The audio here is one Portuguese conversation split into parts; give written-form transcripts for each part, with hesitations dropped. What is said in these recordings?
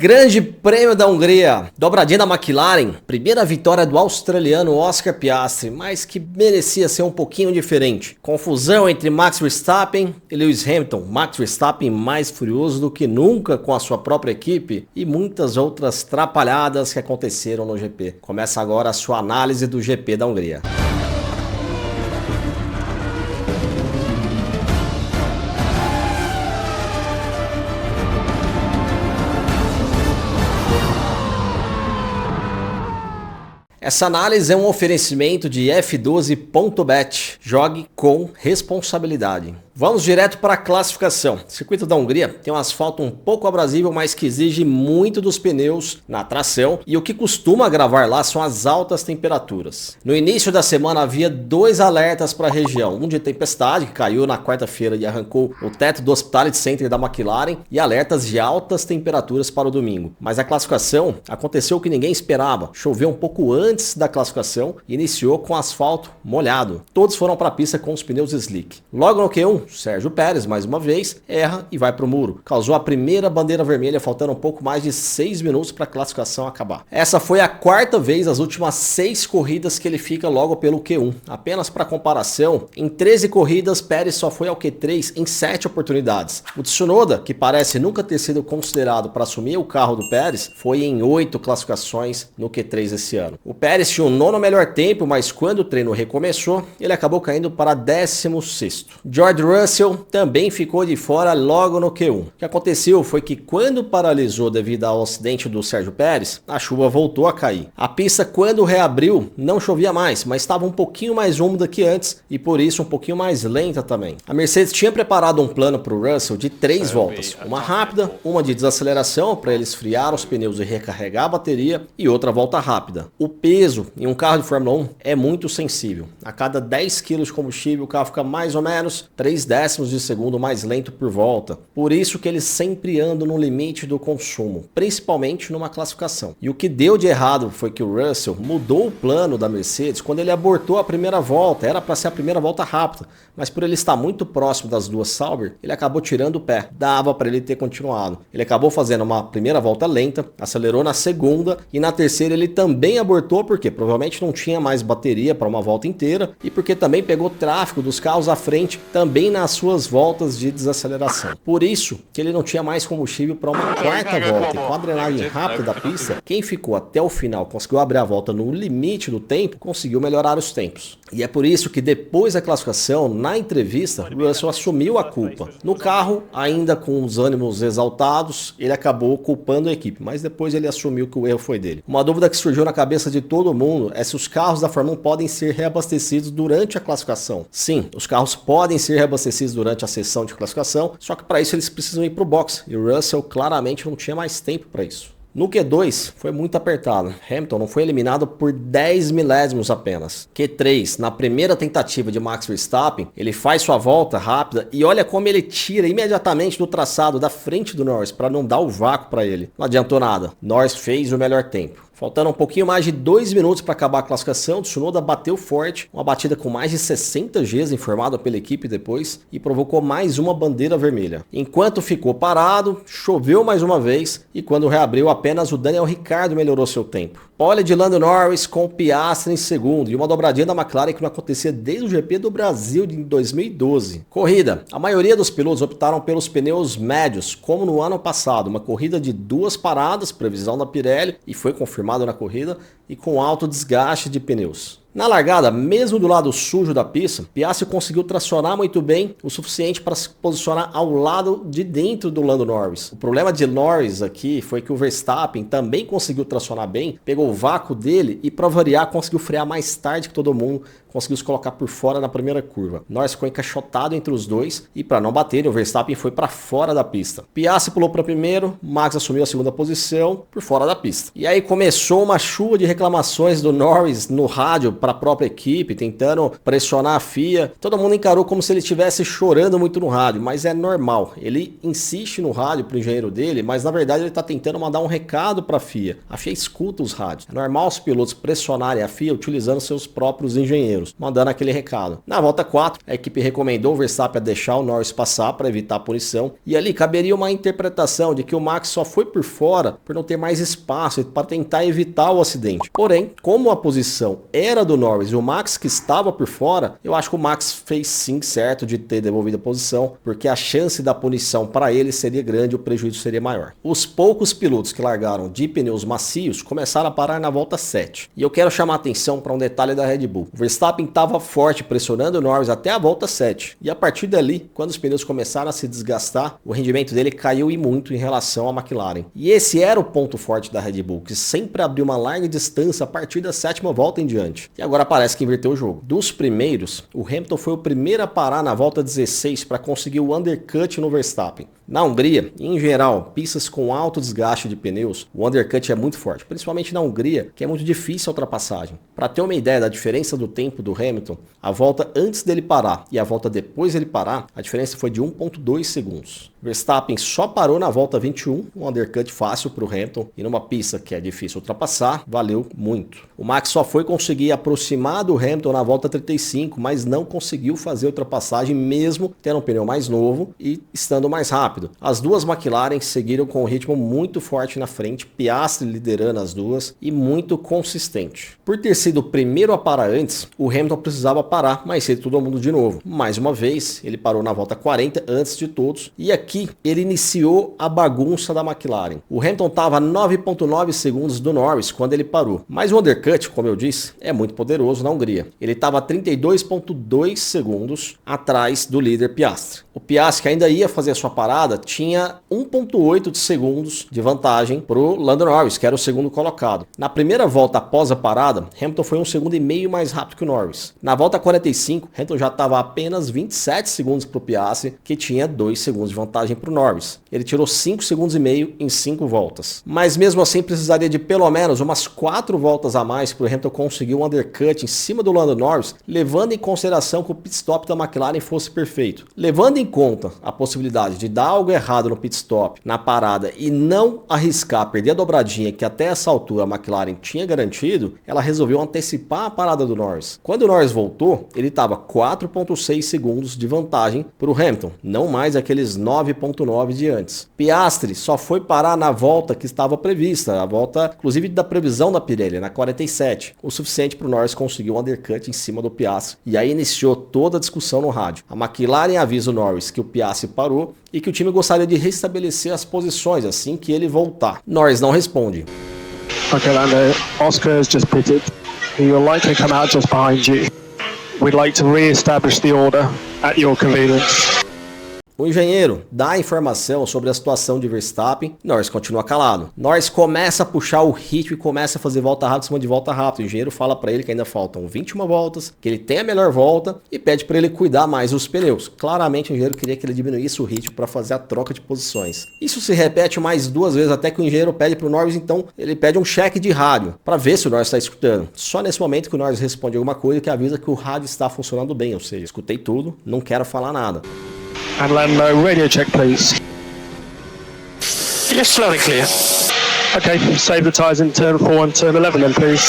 Grande Prêmio da Hungria, dobradinha da McLaren, primeira vitória do australiano Oscar Piastri, mas que merecia ser um pouquinho diferente. Confusão entre Max Verstappen e Lewis Hamilton, Max Verstappen mais furioso do que nunca com a sua própria equipe e muitas outras trapalhadas que aconteceram no GP. Começa agora a sua análise do GP da Hungria. Essa análise é um oferecimento de F12.bet. Jogue com responsabilidade. Vamos direto para a classificação. O circuito da Hungria tem um asfalto um pouco abrasível, mas que exige muito dos pneus na tração, e o que costuma agravar lá são as altas temperaturas. No início da semana havia dois alertas para a região, um de tempestade que caiu na quarta-feira e arrancou o teto do Hospitality Center da McLaren, e alertas de altas temperaturas para o domingo. Mas a classificação aconteceu o que ninguém esperava, choveu um pouco antes da classificação e iniciou com asfalto molhado. Todos foram para a pista com os pneus slick. Logo no Q1, Sérgio Pérez, mais uma vez, erra e vai para o muro. Causou a primeira bandeira vermelha, faltando um pouco mais de 6 minutos para a classificação acabar. Essa foi a quarta vez nas últimas 6 corridas que ele fica logo pelo Q1. Apenas para comparação, em 13 corridas, Pérez só foi ao Q3 em 7 oportunidades. O Tsunoda, que parece nunca ter sido considerado para assumir o carro do Pérez, foi em 8 classificações no Q3 esse ano. O Pérez tinha o 9º melhor tempo, mas quando o treino recomeçou, ele acabou caindo para 16º. George Russell também ficou de fora logo no Q1. O que aconteceu foi que quando paralisou devido ao acidente do Sérgio Pérez, a chuva voltou a cair. A pista, quando reabriu, não chovia mais, mas estava um pouquinho mais úmida que antes e por isso um pouquinho mais lenta também. A Mercedes tinha preparado um plano para o Russell de 3 voltas, uma rápida, uma de desaceleração para ele esfriar os pneus e recarregar a bateria e outra volta rápida. O peso em um carro de Fórmula 1 é muito sensível. A cada 10 kg de combustível o carro fica mais ou menos 3 décimos de segundo mais lento por volta. Por isso que eles sempre andam no limite do consumo, principalmente numa classificação. E o que deu de errado foi que o Russell mudou o plano da Mercedes quando ele abortou a primeira volta. Era para ser a primeira volta rápida, mas por ele estar muito próximo das duas Sauber, ele acabou tirando o pé. Dava para ele ter continuado. Ele acabou fazendo uma primeira volta lenta, acelerou na segunda e na terceira ele também abortou porque provavelmente não tinha mais bateria para uma volta inteira e porque também pegou tráfego dos carros à frente também nas suas voltas de desaceleração. Por isso que ele não tinha mais combustível para uma quarta volta. E com a drenagem rápida da pista, quem ficou até o final, conseguiu abrir a volta no limite do tempo, conseguiu melhorar os tempos. E é por isso que depois da classificação, na entrevista, o Russell assumiu a culpa. No carro, ainda com os ânimos exaltados, ele acabou culpando a equipe, mas depois ele assumiu que o erro foi dele. Uma dúvida que surgiu na cabeça de todo mundo é se os carros da Fórmula 1 podem ser reabastecidos durante a classificação. Sim, os carros podem ser reabastecidos durante a sessão de classificação, só que para isso eles precisam ir para o box, e o Russell claramente não tinha mais tempo para isso. No Q2 foi muito apertado. Hamilton não foi eliminado por 10 milésimos apenas. Q3, na primeira tentativa de Max Verstappen, ele faz sua volta rápida e olha como ele tira imediatamente do traçado da frente do Norris para não dar o vácuo para ele. Não adiantou nada. Norris fez o melhor tempo. Faltando um pouquinho mais de 2 minutos para acabar a classificação, o Tsunoda bateu forte, uma batida com mais de 60 Gs informada pela equipe depois e provocou mais uma bandeira vermelha. Enquanto ficou parado, choveu mais uma vez e quando reabriu apenas o Daniel Ricciardo melhorou seu tempo. Pole de Lando Norris com Piastri em segundo e uma dobradinha da McLaren que não acontecia desde o GP do Brasil de 2012. Corrida. A maioria dos pilotos optaram pelos pneus médios, como no ano passado. Uma corrida de 2 paradas, previsão da Pirelli, e foi confirmado na corrida, e com alto desgaste de pneus. Na largada, mesmo do lado sujo da pista, Piastri conseguiu tracionar muito bem, o suficiente para se posicionar ao lado de dentro do Lando Norris. O problema de Norris aqui foi que o Verstappen também conseguiu tracionar bem, pegou o vácuo dele e, para variar, conseguiu frear mais tarde que todo mundo, conseguiu se colocar por fora na primeira curva. Norris ficou encaixotado entre os dois e, para não bater, o Verstappen foi para fora da pista. Piastri pulou para primeiro, Max assumiu a segunda posição por fora da pista. E aí começou uma chuva de reclamações do Norris no rádio para a própria equipe, tentando pressionar a FIA. Todo mundo encarou como se ele estivesse chorando muito no rádio, mas é normal. Ele insiste no rádio para o engenheiro dele, mas na verdade ele está tentando mandar um recado para a FIA. A FIA escuta os rádios. É normal os pilotos pressionarem a FIA utilizando seus próprios engenheiros, mandando aquele recado. Na volta 4, a equipe recomendou o Verstappen a deixar o Norris passar para evitar a punição, e ali caberia uma interpretação de que o Max só foi por fora por não ter mais espaço para tentar evitar o acidente. Porém, como a posição era do Norris e o Max que estava por fora, eu acho que o Max fez sim certo de ter devolvido a posição, porque a chance da punição para ele seria grande e o prejuízo seria maior. Os poucos pilotos que largaram de pneus macios começaram a parar na volta 7. E eu quero chamar a atenção para um detalhe da Red Bull. O Verstappen estava forte pressionando o Norris até a volta 7. E a partir dali, quando os pneus começaram a se desgastar, o rendimento dele caiu e muito em relação à McLaren. E esse era o ponto forte da Red Bull, que sempre abriu uma larga distância a partir da 7ª volta em diante. E agora parece que inverteu o jogo. Dos primeiros, o Hamilton foi o primeiro a parar na volta 16 para conseguir o undercut no Verstappen. Na Hungria, em geral, pistas com alto desgaste de pneus, o undercut é muito forte, principalmente na Hungria, que é muito difícil a ultrapassagem. Para ter uma ideia da diferença do tempo do Hamilton, a volta antes dele parar e a volta depois dele parar, a diferença foi de 1,2 segundos. Verstappen só parou na volta 21, um undercut fácil para o Hamilton, e numa pista que é difícil ultrapassar, valeu muito. O Max só foi conseguir aproximar do Hamilton na volta 35, mas não conseguiu fazer a ultrapassagem mesmo tendo um pneu mais novo e estando mais rápido. As duas McLaren seguiram com um ritmo muito forte na frente, Piastri liderando as duas e muito consistente. Por ter sido o primeiro a parar antes, o Hamilton precisava parar mais cedo todo mundo de novo. Mais uma vez, ele parou na volta 40 antes de todos e aqui ele iniciou a bagunça da McLaren. O Hamilton estava a 9,9 segundos do Norris quando ele parou, mas o undercut, como eu disse, é muito poderoso na Hungria. Ele estava a 32,2 segundos atrás do líder Piastri. O Piastri, que ainda ia fazer a sua parada, tinha 1,8 segundos de vantagem para o Lando Norris, que era o segundo colocado. Na primeira volta após a parada, Hamilton foi 1,5 segundos mais rápido que o Norris. Na volta 45, Hamilton já estava a apenas 27 segundos para o Piastri, que tinha 2 segundos de vantagem para o Norris. Ele tirou 5,5 segundos em 5 voltas. Mas mesmo assim precisaria de pelo menos umas 4 voltas a mais para o Hamilton conseguir um undercut em cima do Lando Norris, levando em consideração que o pit stop da McLaren fosse perfeito. Levando em conta a possibilidade de dar algo errado no pit stop, na parada, e não arriscar perder a dobradinha que até essa altura a McLaren tinha garantido, ela resolveu antecipar a parada do Norris. Quando o Norris voltou, ele estava 4,6 segundos de vantagem para o Hamilton, não mais aqueles 9,9 de antes. Piastri só foi parar na volta que estava prevista, a volta inclusive da previsão da Pirelli, na 47, o suficiente para o Norris conseguir um undercut em cima do Piastri, e aí iniciou toda a discussão no rádio. A McLaren avisa o Norris que o Piastri parou e que o time gostaria de restabelecer as posições assim que ele voltar. Norris não responde. Okay, Lando, Oscar has just pitted. He will likely come out just behind you. We'd like to re-establish the order at your convenience. O engenheiro dá a informação sobre a situação de Verstappen, Norris continua calado. Norris começa a puxar o ritmo e começa a fazer volta rápida em cima de volta rápida. O engenheiro fala para ele que ainda faltam 21 voltas, que ele tem a melhor volta e pede para ele cuidar mais dos pneus. Claramente o engenheiro queria que ele diminuísse o ritmo para fazer a troca de posições. Isso se repete mais 2 vezes até que o engenheiro pede para o Norris, então ele pede um cheque de rádio para ver se o Norris está escutando. Só nesse momento que o Norris responde alguma coisa que avisa que o rádio está funcionando bem, ou seja, escutei tudo, não quero falar nada. And Lando, radio check please. Yes, loud and clear. Okay, save the tyres in turn 4 and turn 11 then please.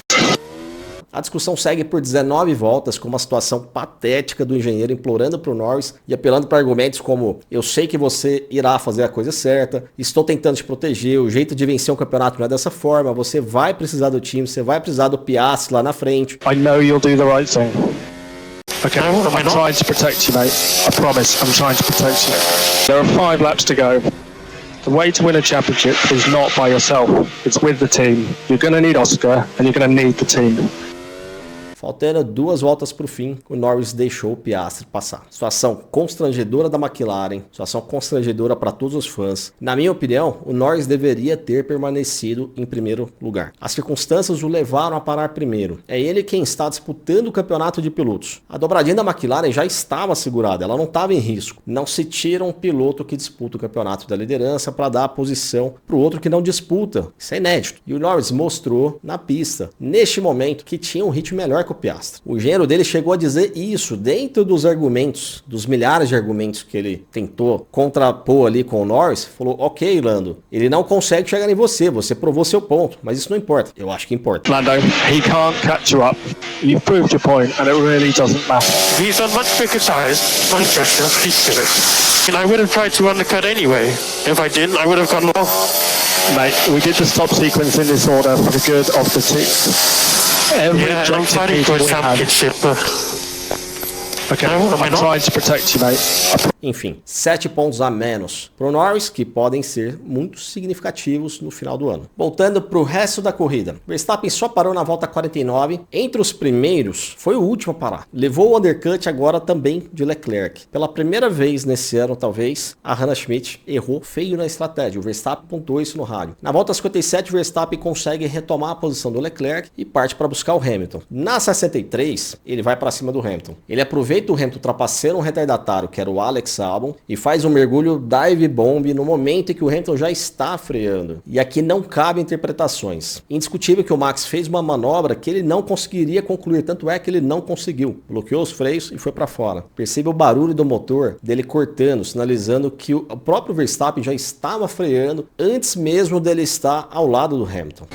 A discussão segue por 19 voltas com uma situação patética do engenheiro implorando para o Norris e apelando para argumentos como: eu sei que você irá fazer a coisa certa, estou tentando te proteger, o jeito de vencer um campeonato não é dessa forma, você vai precisar do time, você vai precisar do Piastri lá na frente. I know you'll do the right thing. Okay, No, am I I'm not? trying to protect you, mate. I promise, I'm trying to protect you. There are 5 laps to go. The way to win a championship is not by yourself, it's with the team. You're going to need Oscar and you're going to need the team. Faltando 2 voltas para o fim, o Norris deixou o Piastri passar. Situação constrangedora da McLaren, situação constrangedora para todos os fãs. Na minha opinião, o Norris deveria ter permanecido em primeiro lugar. As circunstâncias o levaram a parar primeiro. É ele quem está disputando o campeonato de pilotos. A dobradinha da McLaren já estava segurada, ela não estava em risco. Não se tira um piloto que disputa o campeonato da liderança para dar a posição para o outro que não disputa. Isso é inédito. E o Norris mostrou na pista, neste momento, que tinha um ritmo melhor que que o Piastri. O engenheiro dele chegou a dizer isso dentro dos argumentos, dos milhares de argumentos que ele tentou contrapor ali com o Norris. Falou, ok, Lando, ele não consegue chegar em você, você provou seu ponto, mas isso não importa. Eu acho que importa. Lando, he can't catch you up. You've proved your point, and it really doesn't matter. He's on much bigger tires, much better, he's good. And I would have tried to undercut anyway. If I didn't, I would have gone long. Mate, we did the stop sequence in this order for the good of the team. Yeah, I'm fighting for a championship. Okay, I'm trying to protect you, mate. Enfim, 7 pontos a menos para o Norris, que podem ser muito significativos no final do ano. Voltando para o resto da corrida, Verstappen só parou na volta 49. Entre os primeiros, foi o último a parar. Levou o undercut agora também de Leclerc. Pela primeira vez nesse ano, talvez, a Hannah Schmidt errou feio na estratégia. O Verstappen pontuou isso no rádio. Na volta 57, o Verstappen consegue retomar a posição do Leclerc e parte para buscar o Hamilton. Na 63, ele vai para cima do Hamilton. Ele aproveita o Hamilton trapaceando um retardatário, que era o Alex Albon, e faz um mergulho dive bomb no momento em que o Hamilton já está freando. E aqui não cabe interpretações. Indiscutível que o Max fez uma manobra que ele não conseguiria concluir, tanto é que ele não conseguiu. Bloqueou os freios e foi para fora. Perceba o barulho do motor dele cortando, sinalizando que o próprio Verstappen já estava freando antes mesmo dele estar ao lado do Hamilton.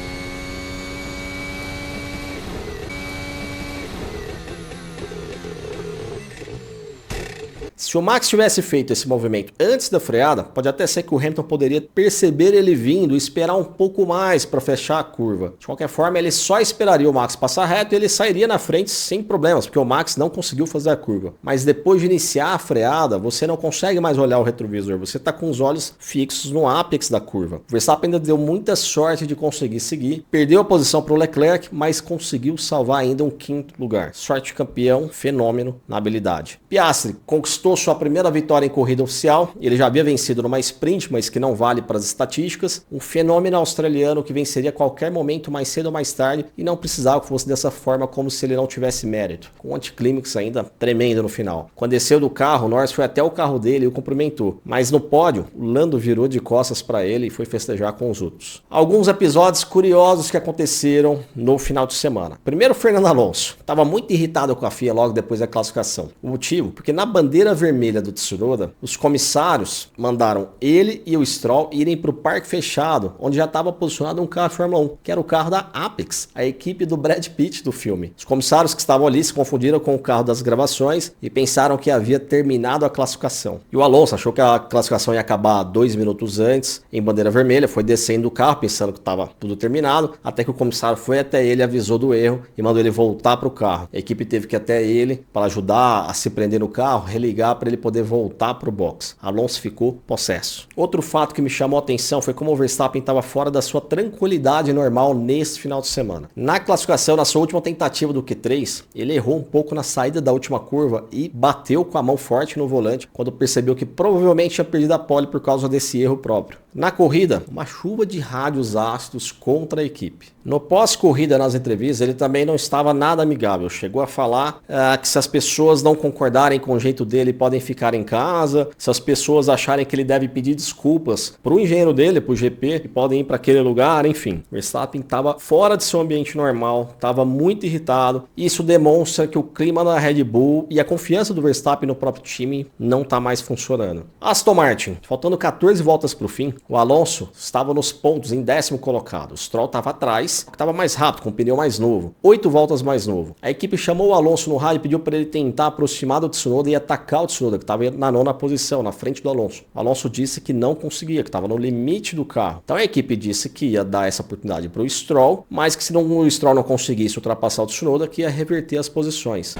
Se o Max tivesse feito esse movimento antes da freada, pode até ser que o Hamilton poderia perceber ele vindo e esperar um pouco mais para fechar a curva. De qualquer forma, ele só esperaria o Max passar reto e ele sairia na frente sem problemas, porque o Max não conseguiu fazer a curva. Mas depois de iniciar a freada, você não consegue mais olhar o retrovisor, você está com os olhos fixos no ápice da curva. O Verstappen ainda deu muita sorte de conseguir seguir, perdeu a posição para o Leclerc, mas conseguiu salvar ainda um 5º lugar. Sorte campeão, fenômeno na habilidade. Piastri conquistou sua primeira vitória em corrida oficial. Ele já havia vencido numa sprint, mas que não vale para as estatísticas. Um fenômeno australiano que venceria a qualquer momento, mais cedo ou mais tarde, e não precisava que fosse dessa forma, como se ele não tivesse mérito. Com um anticlímax ainda tremendo no final. Quando desceu do carro, o Norris foi até o carro dele e o cumprimentou. Mas no pódio, o Lando virou de costas para ele e foi festejar com os outros. Alguns episódios curiosos que aconteceram no final de semana. Primeiro, Fernando Alonso. Estava muito irritado com a FIA logo depois da classificação. O motivo? Porque na bandeira vermelha do Tsunoda, os comissários mandaram ele e o Stroll irem para o parque fechado, onde já estava posicionado um carro de Fórmula 1, que era o carro da Apex, a equipe do Brad Pitt do filme. Os comissários que estavam ali se confundiram com o carro das gravações e pensaram que havia terminado a classificação. E o Alonso achou que a classificação ia acabar 2 minutos antes, em bandeira vermelha, foi descendo do carro pensando que estava tudo terminado, até que o comissário foi até ele, avisou do erro e mandou ele voltar para o carro. A equipe teve que ir até ele para ajudar a se prender no carro, religar para ele poder voltar para o box. Alonso ficou possesso. Outro fato que me chamou a atenção foi como o Verstappen estava fora da sua tranquilidade normal nesse final de semana. Na classificação, na sua última tentativa do Q3, ele errou um pouco na saída da última curva e bateu com a mão forte no volante quando percebeu que provavelmente tinha perdido a pole por causa desse erro próprio. Na corrida, uma chuva de rádios ácidos contra a equipe. No pós-corrida, nas entrevistas, ele também não estava nada amigável. Chegou a falar que se as pessoas não concordarem com o jeito dele, podem ficar em casa. Se as pessoas acharem que ele deve pedir desculpas para o engenheiro dele, para o GP, que podem ir para aquele lugar, enfim. Verstappen estava fora de seu ambiente normal, estava muito irritado. Isso demonstra que o clima da Red Bull e a confiança do Verstappen no próprio time não está mais funcionando. Aston Martin, faltando 14 voltas para o fim, o Alonso estava nos pontos em 10º colocado. O Stroll estava atrás, estava mais rápido, com um pneu mais novo. 8 voltas mais novo. A equipe chamou o Alonso no rádio e pediu para ele tentar aproximar do Tsunoda e atacar o Tsunoda, que estava na 9ª posição, na frente do Alonso. O Alonso disse que não conseguia, que estava no limite do carro. Então a equipe disse que ia dar essa oportunidade para o Stroll, mas que se o Stroll não conseguisse ultrapassar o Tsunoda, que ia reverter as posições.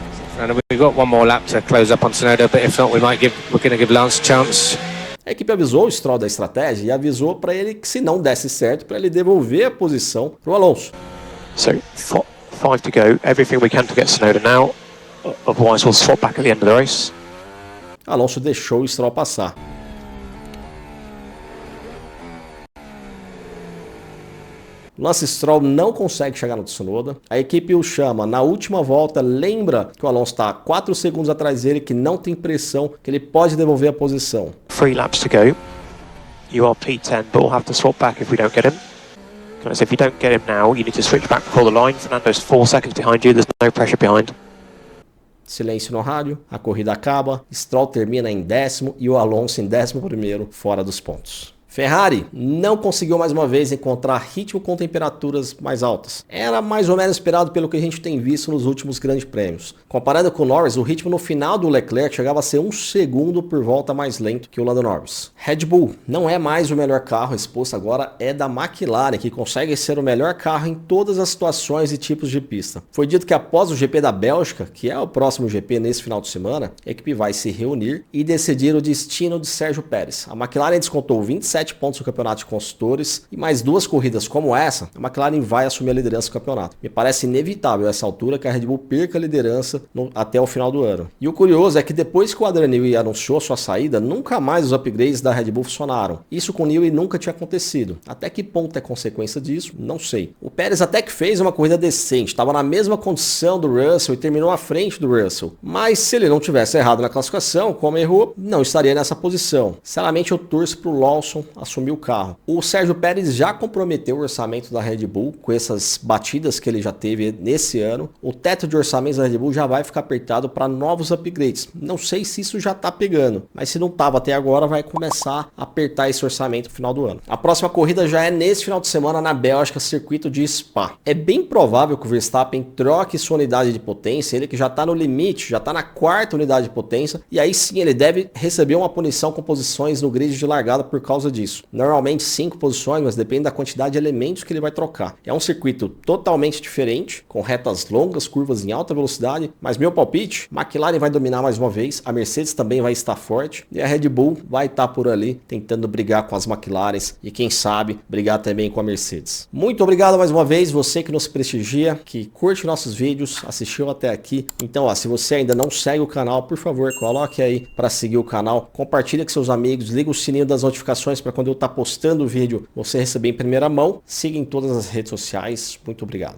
We've got one more lap to close up on Tsunoda, but if not, we're going to give Lance a chance. A equipe avisou o Stroll da estratégia e avisou para ele que se não desse certo, para ele devolver a posição para o Alonso. So, 5 to go. Everything we can to get Tsunoda now. Otherwise, we'll swap back at the end of the race. Alonso deixou o Stroll passar. Lance Stroll não consegue chegar no Tsunoda. A equipe o chama na última volta, lembra que o Alonso está 4 segundos atrás dele, que não tem pressão, que ele pode devolver a posição. 3 laps to go. You are P10, but we'll have to swap back if we don't get him. So if you don't get him now, you need to switch back before the line. Fernando's 4 seconds behind you, there's no pressure behind. Silêncio no rádio, a corrida acaba, Stroll termina em 10º e o Alonso em 11º, fora dos pontos. Ferrari não conseguiu mais uma vez encontrar ritmo com temperaturas mais altas. Era mais ou menos esperado pelo que a gente tem visto nos últimos grandes prêmios. Comparado com o Norris, o ritmo no final do Leclerc chegava a ser 1 segundo por volta mais lento que o Lando Norris. Red Bull não é mais o melhor carro, esse posto agora é da McLaren, que consegue ser o melhor carro em todas as situações e tipos de pista. Foi dito que após o GP da Bélgica, que é o próximo GP nesse final de semana, a equipe vai se reunir e decidir o destino de Sérgio Pérez. A McLaren descontou 27 pontos no campeonato de construtores e mais 2 corridas como essa, a McLaren vai assumir a liderança do campeonato. Me parece inevitável a essa altura que a Red Bull perca a liderança até o final do ano. E o curioso é que depois que o Adrian Newey anunciou sua saída, nunca mais os upgrades da Red Bull funcionaram. Isso com o Newey nunca tinha acontecido. Até que ponto é consequência disso? Não sei. O Pérez até que fez uma corrida decente, estava na mesma condição do Russell e terminou à frente do Russell. Mas se ele não tivesse errado na classificação, como errou, não estaria nessa posição. Sinceramente eu torço para o Lawson assumir o carro. O Sérgio Pérez já comprometeu o orçamento da Red Bull com essas batidas que ele já teve nesse ano. O teto de orçamentos da Red Bull já vai ficar apertado para novos upgrades. Não sei se isso já está pegando, mas se não estava até agora, vai começar a apertar esse orçamento no final do ano. A próxima corrida já é nesse final de semana na Bélgica, circuito de Spa. É bem provável que o Verstappen troque sua unidade de potência, ele que já está no limite, já está na 4ª unidade de potência, e aí sim ele deve receber uma punição com posições no grid de largada por causa disso. Normalmente 5 posições, mas depende da quantidade de elementos que ele vai trocar. É um circuito totalmente diferente, com retas longas, curvas em alta velocidade, mas meu palpite, McLaren vai dominar mais uma vez, a Mercedes também vai estar forte, e a Red Bull vai estar por ali, tentando brigar com as McLarens, e quem sabe, brigar também com a Mercedes. Muito obrigado mais uma vez, você que nos prestigia, que curte nossos vídeos, assistiu até aqui. Então, ó, se você ainda não segue o canal, por favor, coloque aí para seguir o canal, compartilha com seus amigos, liga o sininho das notificações para quando eu estar postando o vídeo, você receber em primeira mão. Siga em todas as redes sociais. Muito obrigado.